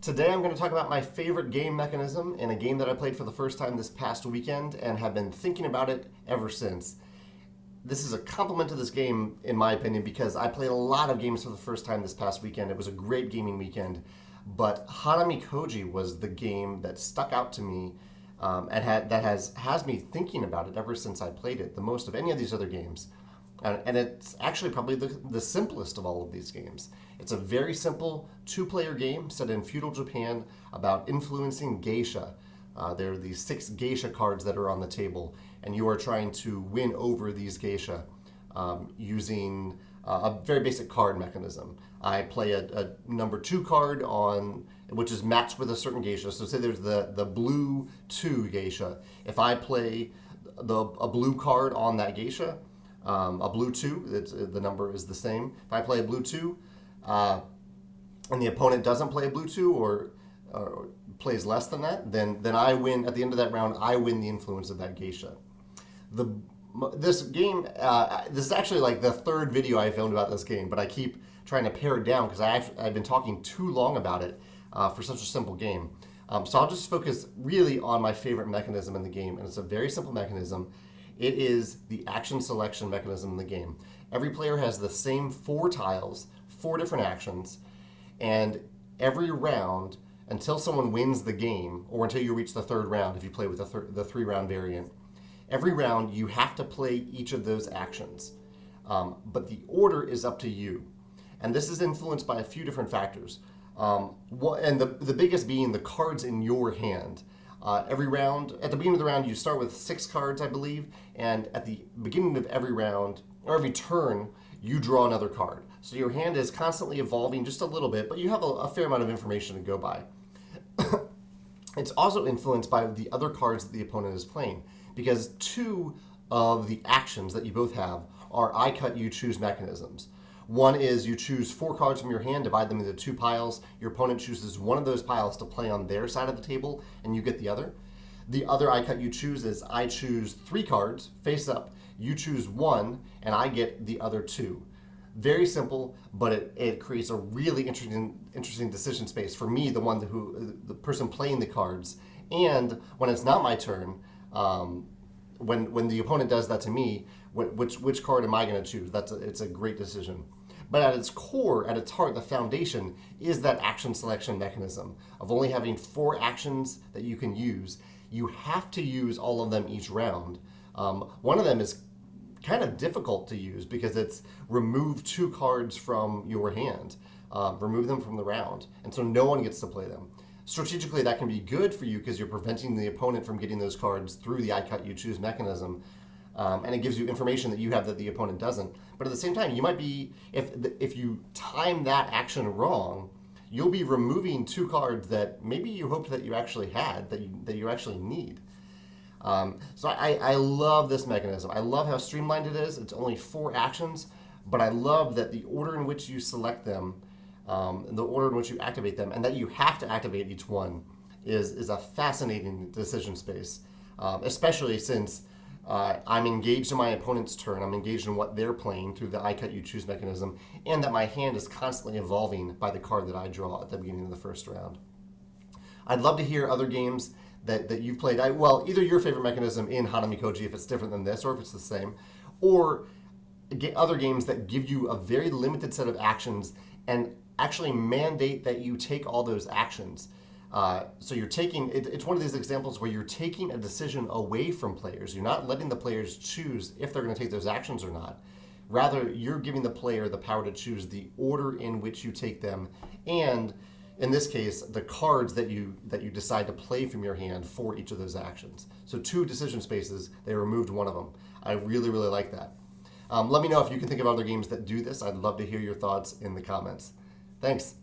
Today I'm going to talk about my favorite game mechanism in a game that I played for the first time this past weekend and have been thinking about it ever since. This is a compliment to this game, in my opinion, because I played a lot of games for the first time this past weekend. It was a great gaming weekend, but Hanamikoji was the game that stuck out to me that has me thinking about it ever since I played it the most of any of these other games. And it's actually probably the simplest of all of these games. It's a very simple two-player game set in feudal Japan about influencing geisha. There are these 6 geisha cards that are on the table, and you are trying to win over these geisha using a very basic card mechanism. I play a number 2 card which is matched with a certain geisha. So say there's the blue 2 geisha. If I play a blue card on that geisha, a blue 2, the number is the same. If I play a blue 2, and the opponent doesn't play a blue 2 or plays less than that, then I win. At the end of that round, I win the influence of that geisha. This game, this is actually like the 3rd video I filmed about this game, but I keep trying to pare it down because I've been talking too long about it for such a simple game. So I'll just focus really on my favorite mechanism in the game, and it's a very simple mechanism. It is the action selection mechanism in the game. Every player has the same 4 tiles, 4 different actions, and every round, until someone wins the game, or until you reach the 3rd round, if you play with the 3-round variant, every round you have to play each of those actions. But the order is up to you. And this is influenced by a few different factors. And the biggest being the cards in your hand. Every round, at the beginning of the round, you start with 6 cards, I believe, and at the beginning of every round, or every turn, you draw another card. So your hand is constantly evolving just a little bit, but you have a fair amount of information to go by. It's also influenced by the other cards that the opponent is playing, because 2 of the actions that you both have are I cut, you choose mechanisms. One is you choose 4 cards from your hand, divide them into 2 piles. Your opponent chooses one of those piles to play on their side of the table, and you get the other. The other I cut, you choose is I choose 3 cards face up. You choose 1, and I get the other 2. Very simple, but it creates a really interesting decision space for me, the person playing the cards. And when it's not my turn, when the opponent does that to me, which card am I going to choose? It's a great decision. But at its core, at its heart, the foundation is that action selection mechanism of only having 4 actions that you can use. You have to use all of them each round. One of them is kind of difficult to use because it's remove 2 cards from your hand, remove them from the round, and so no one gets to play them. Strategically, that can be good for you because you're preventing the opponent from getting those cards through the I cut, you choose mechanism. And it gives you information that you have that the opponent doesn't. But at the same time, you might be, if you time that action wrong, you'll be removing 2 cards that maybe you hoped that you actually had, that you actually need. So I love this mechanism. I love how streamlined it is. It's only 4 actions, but I love that the order in which you select them, the order in which you activate them, and that you have to activate each one is a fascinating decision space, especially since I'm engaged in my opponent's turn. I'm engaged in what they're playing through the I cut, you choose mechanism, and that my hand is constantly evolving by the card that I draw at the beginning of the first round. I'd love to hear other games that you've played. Either your favorite mechanism in Hanamikoji, if it's different than this, or if it's the same, or other games that give you a very limited set of actions and actually mandate that you take all those actions. So you're taking, it's one of these examples where you're taking a decision away from players. You're not letting the players choose if they're going to take those actions or not. Rather, you're giving the player the power to choose the order in which you take them, and in this case, the cards that you decide to play from your hand for each of those actions. So 2 decision spaces, they removed one of them. I really, really like that. Let me know if you can think of other games that do this. I'd love to hear your thoughts in the comments. Thanks.